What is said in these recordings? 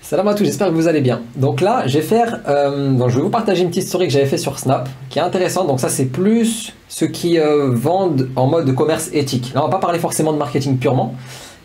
Salam à tous, j'espère que vous allez bien. Donc là, je vais vous partager une petite story que j'avais fait sur Snap, qui est intéressante. Donc ça, c'est plus ceux qui vendent en mode de commerce éthique. Là, on va pas parler forcément de marketing purement,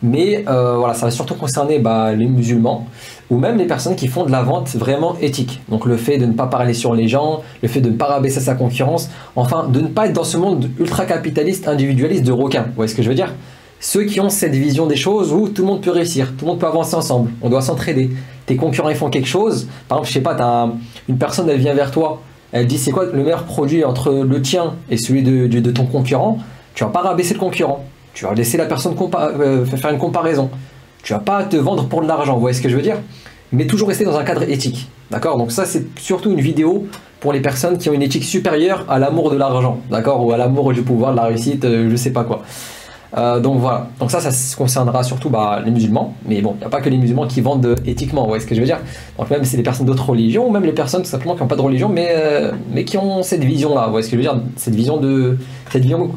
mais voilà, ça va surtout concerner les musulmans ou même les personnes qui font de la vente vraiment éthique. Donc le fait de ne pas parler sur les gens, le fait de ne pas rabaisser sa concurrence, enfin de ne pas être dans ce monde ultra capitaliste, individualiste de requin. Vous voyez ce que je veux dire? Ceux qui ont cette vision des choses où tout le monde peut réussir, tout le monde peut avancer ensemble, on doit s'entraider. Tes concurrents ils font quelque chose, par exemple je sais pas, une personne elle vient vers toi, elle dit c'est quoi le meilleur produit entre le tien et celui de ton concurrent, tu vas pas rabaisser le concurrent, tu vas laisser la personne faire une comparaison, tu vas pas te vendre pour de l'argent, vous voyez ce que je veux dire? Mais toujours rester dans un cadre éthique, d'accord? Donc ça c'est surtout une vidéo pour les personnes qui ont une éthique supérieure à l'amour de l'argent, d'accord? Ou à l'amour du pouvoir, de la réussite, je sais pas quoi. Donc voilà, donc ça concernera surtout les musulmans, mais bon, il n'y a pas que les musulmans qui vendent éthiquement, vous voyez ce que je veux dire? Donc même si c'est les personnes d'autres religions, ou même les personnes tout simplement qui n'ont pas de religion, mais qui ont cette vision-là, vous voyez ce que je veux dire? Cette vision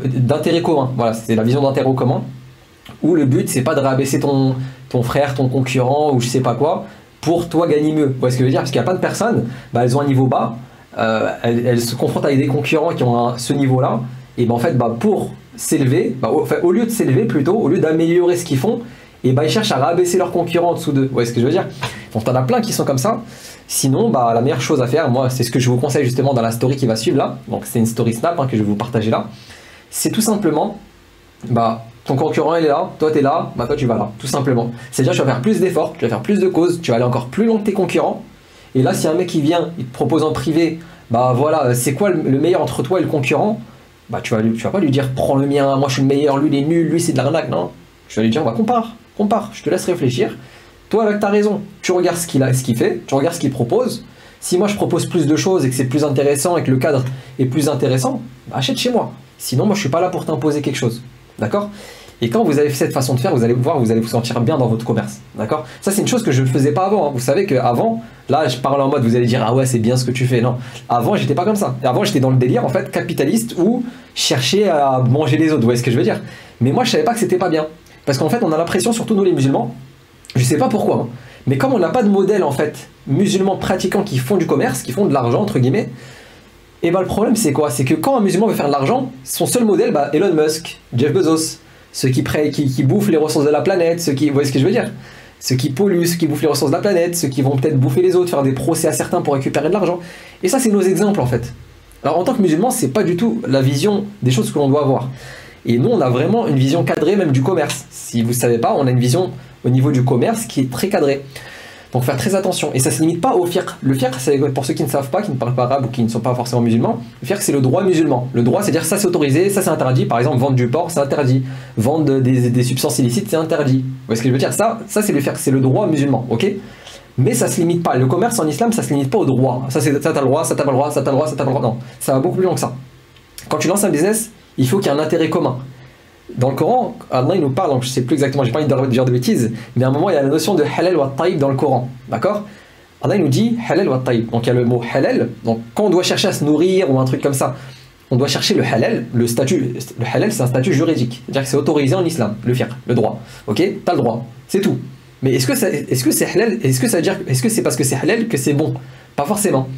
d'intérêt commun, voilà, c'est la vision d'intérêt commun, où le but c'est pas de rabaisser ton frère, ton concurrent, ou je sais pas quoi, pour toi gagner mieux, vous voyez ce que je veux dire? Parce qu'il y a plein de personnes, elles ont un niveau bas, elles se confrontent avec des concurrents qui ont ce niveau-là, et en fait, pour s'élever, au lieu de s'élever plutôt, au lieu d'améliorer ce qu'ils font, ils cherchent à rabaisser leurs concurrents en dessous d'eux. Vous voyez ce que je veux dire? Donc t'en as plein qui sont comme ça. Sinon, la meilleure chose à faire, moi, c'est ce que je vous conseille justement dans la story qui va suivre là. Donc c'est une story Snap que je vais vous partager là. C'est tout simplement, ton concurrent il est là, toi tu es là, toi tu vas là, tout simplement. C'est-à-dire tu vas faire plus d'efforts, tu vas faire plus de causes, tu vas aller encore plus loin que tes concurrents. Et là, si un mec qui vient, il te propose en privé, voilà, c'est quoi le meilleur entre toi et le concurrent? Tu vas pas lui dire prends le mien, moi je suis le meilleur, lui il est nul, lui c'est de l'arnaque, non. Je vais lui dire compare, je te laisse réfléchir. Toi avec ta raison, tu regardes ce qu'il fait, tu regardes ce qu'il propose. Si moi je propose plus de choses et que c'est plus intéressant et que le cadre est plus intéressant, achète chez moi. Sinon moi je suis pas là pour t'imposer quelque chose. D'accord? Et quand vous avez fait cette façon de faire, vous allez voir, vous allez vous sentir bien dans votre commerce. D'accord? Ça, c'est une chose que je ne faisais pas avant. Vous savez qu'avant, là, je parle en mode, vous allez dire, ah ouais, c'est bien ce que tu fais. Non. Avant, j'étais pas comme ça. Avant, j'étais dans le délire, en fait, capitaliste où chercher à manger les autres. Vous voyez ce que je veux dire? Mais moi, je savais pas que c'était pas bien. Parce qu'en fait, on a l'impression, surtout nous les musulmans, je sais pas pourquoi, mais comme on n'a pas de modèle, en fait, musulmans pratiquants qui font du commerce, qui font de l'argent, entre guillemets, et le problème, c'est quoi? C'est que quand un musulman veut faire de l'argent, son seul modèle, Elon Musk, Jeff Bezos, ceux qui bouffent les ressources de la planète, vous voyez ce que je veux dire? Ceux qui polluent, ceux qui bouffent les ressources de la planète, ceux qui vont peut-être bouffer les autres, faire des procès à certains pour récupérer de l'argent. Et ça, c'est nos exemples en fait. Alors en tant que musulman, c'est pas du tout la vision des choses que l'on doit avoir. Et nous, on a vraiment une vision cadrée même du commerce. Si vous ne savez pas, on a une vision au niveau du commerce qui est très cadrée. Donc faire très attention. Et ça ne se limite pas au fiqh. Le fiqh, c'est pour ceux qui ne savent pas, qui ne parlent pas arabe ou qui ne sont pas forcément musulmans, le fiqh c'est le droit musulman. Le droit, c'est-à-dire ça c'est autorisé, ça c'est interdit. Par exemple, vendre du porc, c'est interdit. Vendre des substances illicites, c'est interdit. Vous voyez ce que je veux dire? Ça c'est le fiqh, c'est le droit musulman, ok? Mais ça ne se limite pas. Le commerce en islam, ça ne se limite pas au droit. Ça t'as le droit, ça t'as pas le droit, ça t'as le droit, ça t'as pas le droit. Non, ça va beaucoup plus loin que ça. Quand tu lances un business, il faut qu'il y ait un intérêt commun. Dans le Coran, Allah il nous parle, donc je ne sais plus exactement, j'ai pas envie de dire de bêtises, mais à un moment il y a la notion de halal wa taïb dans le Coran, d'accord? Allah il nous dit halal wa taïb, donc il y a le mot halal, donc quand on doit chercher à se nourrir ou un truc comme ça, on doit chercher le halal, le halal c'est un statut juridique, c'est-à-dire que c'est autorisé en islam, le fiqh, le droit, ok? T'as le droit, c'est tout. Mais est-ce que c'est halal, est-ce que c'est parce que c'est halal que c'est bon? Pas forcément.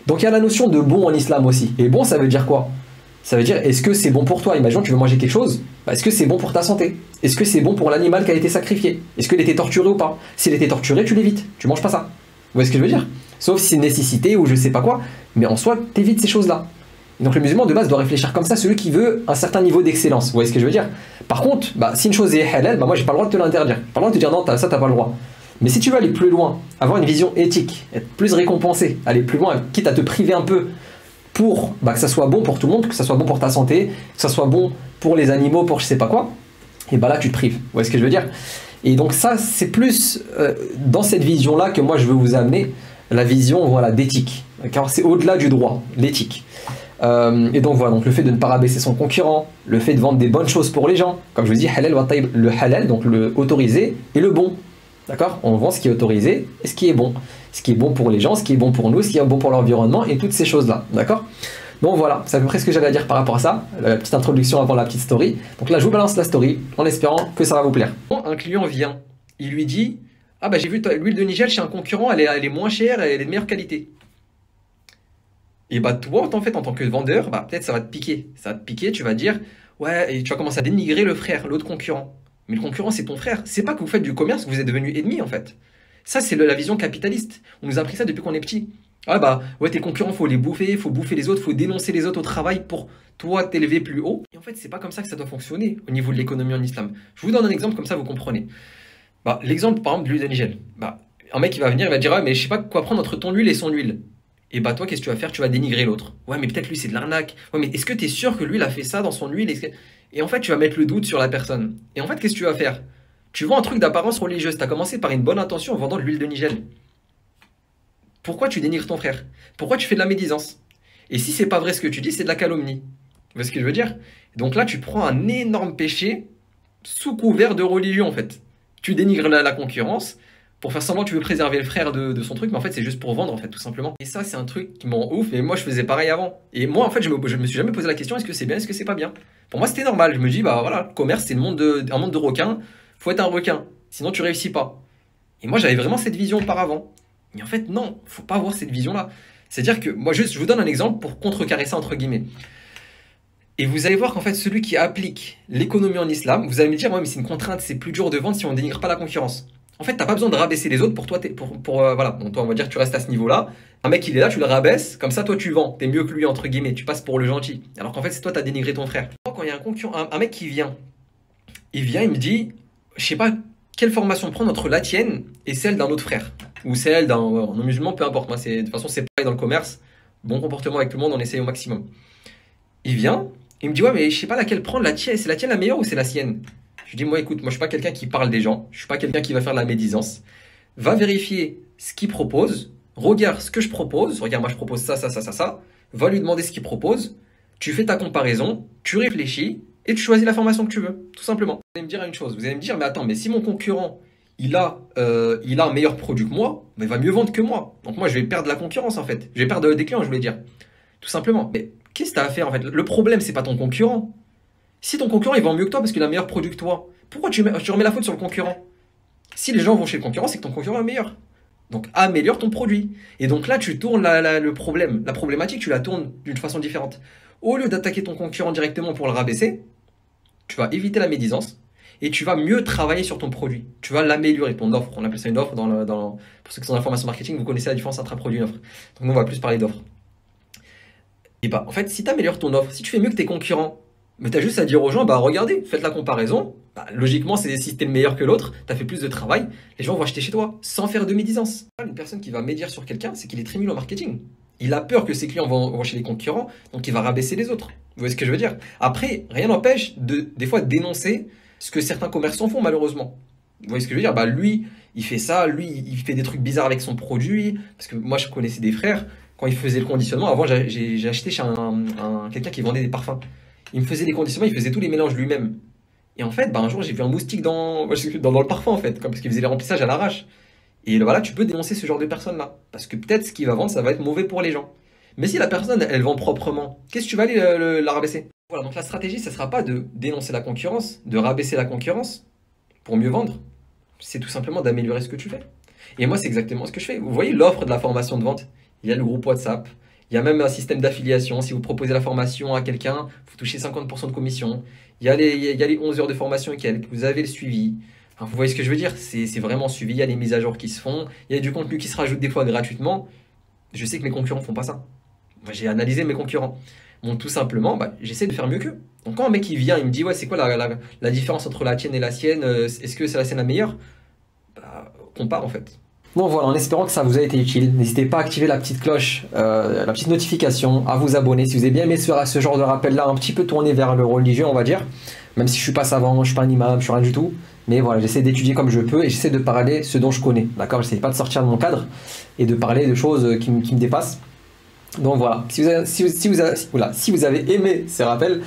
Donc il y a la notion de bon en islam aussi, et bon ça veut dire quoi? Ça veut dire, est-ce que c'est bon pour toi? Imaginons, tu veux manger quelque chose, est-ce que c'est bon pour ta santé? Est-ce que c'est bon pour l'animal qui a été sacrifié? Est-ce qu'il a été torturé ou pas? S'il a été torturé, tu l'évites, tu manges pas ça. Vous voyez ce que je veux dire? Sauf si c'est une nécessité ou je sais pas quoi, mais en soi, t'évites ces choses-là. Et donc le musulman de base doit réfléchir comme ça, celui qui veut un certain niveau d'excellence. Vous voyez ce que je veux dire? Par contre, si une chose est halal, moi j'ai pas le droit de te l'interdire. J'ai pas le droit de te dire non, ça t'as pas le droit. Mais si tu veux aller plus loin, avoir une vision éthique, être plus récompensé, aller plus loin, quitte à te priver un peu, pour que ça soit bon pour tout le monde, que ça soit bon pour ta santé, que ça soit bon pour les animaux, pour je sais pas quoi, et là tu te prives. Vous voyez ce que je veux dire? Et donc ça, c'est plus dans cette vision-là que moi je veux vous amener, la vision d'éthique. Car c'est au-delà du droit, l'éthique. Et donc voilà, donc le fait de ne pas rabaisser son concurrent, le fait de vendre des bonnes choses pour les gens, comme je vous dis, halal wa taïb, le halal, donc le autorisé, et le bon. D'accord? On vend ce qui est autorisé et ce qui est bon. Ce qui est bon pour les gens, ce qui est bon pour nous, ce qui est bon pour l'environnement et toutes ces choses-là. D'accord? Donc voilà, c'est à peu près ce que j'avais à dire par rapport à ça. La petite introduction avant la petite story. Donc là, je vous balance la story en espérant que ça va vous plaire. Un client vient, il lui dit Ah bah j'ai vu l'huile de Nigel chez un concurrent, elle est moins chère et elle est de meilleure qualité. Et bah toi, en fait, en tant que vendeur, bah peut-être ça va te piquer. Ça va te piquer, tu vas dire, ouais, et tu vas commencer à dénigrer le frère, l'autre concurrent. Mais le concurrent, c'est ton frère. C'est pas que vous faites du commerce que vous êtes devenus ennemis, en fait. Ça, c'est la vision capitaliste. On nous a appris ça depuis qu'on est petit. Ah bah, ouais, tes concurrents, faut les bouffer, faut bouffer les autres, faut dénoncer les autres au travail pour toi t'élever plus haut. Et en fait, c'est pas comme ça que ça doit fonctionner au niveau de l'économie en islam. Je vous donne un exemple, comme ça vous comprenez. Bah, l'exemple, par exemple, de l'huile de Nigel. Bah, un mec, il va venir, il va dire, ah, mais je sais pas quoi prendre entre ton huile et son huile. Et bah, toi, qu'est-ce que tu vas faire? Tu vas dénigrer l'autre. Ouais, mais peut-être lui, c'est de l'arnaque. Ouais, mais est-ce que tu es sûr que lui, il a fait ça dans son huile? Et en fait, tu vas mettre le doute sur la personne. Et en fait, qu'est-ce que tu vas faire? Tu vends un truc d'apparence religieuse. Tu as commencé par une bonne intention en vendant de l'huile de Nigel. Pourquoi tu dénigres ton frère? Pourquoi tu fais de la médisance? Et si c'est pas vrai ce que tu dis, c'est de la calomnie. Vous voyez ce que je veux dire? Donc là, tu prends un énorme péché sous couvert de religion, en fait. Tu dénigres la concurrence pour faire semblant que tu veux préserver le frère de son truc, mais en fait, c'est juste pour vendre, en fait, tout simplement. Et ça, c'est un truc qui m'en ouf, et moi, je faisais pareil avant. Et moi, en fait, je me suis jamais posé la question, est-ce que c'est bien, est-ce que c'est pas bien? Pour moi, c'était normal. Je me dis, bah voilà, le commerce, c'est un monde de requins. Faut être un requin, sinon tu réussis pas. Et moi, j'avais vraiment cette vision auparavant. Mais en fait, non, faut pas avoir cette vision-là. C'est-à-dire que, moi, juste, je vous donne un exemple pour contrecarrer ça, entre guillemets. Et vous allez voir qu'en fait, celui qui applique l'économie en islam, vous allez me dire, ouais, mais c'est une contrainte, c'est plus dur de vendre si on ne dénigre pas la concurrence. En fait, t'as pas besoin de rabaisser les autres pour toi, voilà. Donc, toi, on va dire que tu restes à ce niveau-là. Un mec, il est là, tu le rabaisses, comme ça, toi, tu vends. T'es mieux que lui, entre guillemets. Tu passes pour le gentil. Alors qu'en fait, c'est toi, t'as dénigré ton frère. Quand il y a un concurrent, un mec qui vient, il me dit, je sais pas quelle formation prendre entre la tienne et celle d'un autre frère. Ou celle d'un non-musulman, peu importe. Moi, de toute façon, c'est pareil dans le commerce. Bon comportement avec tout le monde, on essaye au maximum. Il vient, il me dit, ouais, mais je sais pas laquelle prendre, la tienne, c'est la tienne la meilleure ou c'est la sienne? Je lui dis, moi, écoute, moi, je suis pas quelqu'un qui parle des gens, je suis pas quelqu'un qui va faire de la médisance. Va vérifier ce qu'il propose, regarde ce que je propose, regarde, moi, je propose ça, ça, ça, ça, ça. Va lui demander ce qu'il propose, tu fais ta comparaison, tu réfléchis et tu choisis la formation que tu veux, tout simplement. Vous allez me dire une chose, vous allez me dire, mais attends, mais si mon concurrent, il a un meilleur produit que moi, mais il va mieux vendre que moi. Donc moi, je vais perdre la concurrence, en fait. Je vais perdre des clients, je voulais dire. Tout simplement. Mais qu'est-ce que tu as à faire, en fait? Le problème, c'est pas ton concurrent. Si ton concurrent il vend mieux que toi parce qu'il a un meilleur produit que toi, pourquoi tu remets la faute sur le concurrent? Si les gens vont chez le concurrent, c'est que ton concurrent est meilleur. Donc améliore ton produit. Et donc là, tu tournes le problème, la problématique, tu la tournes d'une façon différente. Au lieu d'attaquer ton concurrent directement pour le rabaisser, tu vas éviter la médisance et tu vas mieux travailler sur ton produit. Tu vas l'améliorer, ton offre. On appelle ça une offre pour ceux qui sont dans la formation marketing, vous connaissez la différence entre un produit et une offre. Donc nous, on va plus parler d'offre. Et bah, en fait, si tu améliores ton offre, si tu fais mieux que tes concurrents, mais tu as juste à dire aux gens, bah regardez, faites la comparaison. Bah, logiquement, si tu es le meilleur que l'autre, tu as fait plus de travail, les gens vont acheter chez toi sans faire de médisance. Une personne qui va médire sur quelqu'un, c'est qu'il est très nul en marketing. Il a peur que ses clients vont chez les concurrents, donc il va rabaisser les autres. Vous voyez ce que je veux dire? Après, rien n'empêche des fois de dénoncer ce que certains commerçants font malheureusement. Vous voyez ce que je veux dire? Bah lui, il fait ça, lui, il fait des trucs bizarres avec son produit. Parce que moi, je connaissais des frères, quand ils faisaient le conditionnement, avant j'ai acheté chez quelqu'un qui vendait des parfums. Il me faisait les conditionnements, il faisait tous les mélanges lui-même. Et en fait, bah, un jour, j'ai vu un moustique dans le parfum, en fait, parce qu'il faisait les remplissages à l'arrache. Et voilà, tu peux dénoncer ce genre de personne-là. Parce que peut-être ce qu'il va vendre, ça va être mauvais pour les gens. Mais si la personne, elle vend proprement, qu'est-ce que tu vas aller la rabaisser? Voilà, donc la stratégie, ça ne sera pas de dénoncer la concurrence, de rabaisser la concurrence pour mieux vendre. C'est tout simplement d'améliorer ce que tu fais. Et moi, c'est exactement ce que je fais. Vous voyez l'offre de la formation de vente? Il y a le groupe WhatsApp. Il y a même un système d'affiliation. Si vous proposez la formation à quelqu'un, vous touchez 50% de commission. Il y a les 11 heures de formation et quelques. Vous avez le suivi. Enfin, vous voyez ce que je veux dire? C'est vraiment suivi. Il y a les mises à jour qui se font. Il y a du contenu qui se rajoute des fois gratuitement. Je sais que mes concurrents ne font pas ça. Moi, j'ai analysé mes concurrents. Donc, tout simplement, bah, j'essaie de faire mieux qu'eux. Donc, quand un mec il vient, il me dit, ouais, c'est quoi la différence entre la tienne et la sienne? Est-ce que c'est la sienne la meilleure? Bah, compare en fait. Bon voilà, en espérant que ça vous a été utile, n'hésitez pas à activer la petite cloche, la petite notification, à vous abonner si vous avez bien aimé ce genre de rappel là, un petit peu tourné vers le religieux on va dire, même si je suis pas savant, je suis pas un imam, je suis rien du tout, mais voilà, j'essaie d'étudier comme je peux et j'essaie de parler ce dont je connais, d'accord? J'essaie pas de sortir de mon cadre et de parler de choses qui me dépassent. Donc voilà, si vous avez aimé ces rappels,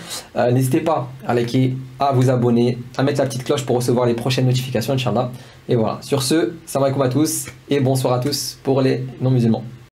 n'hésitez pas à liker, à vous abonner, à mettre la petite cloche pour recevoir les prochaines notifications, Inch'Allah. Et voilà, sur ce, salam alaikum à tous et bonsoir à tous pour les non-musulmans.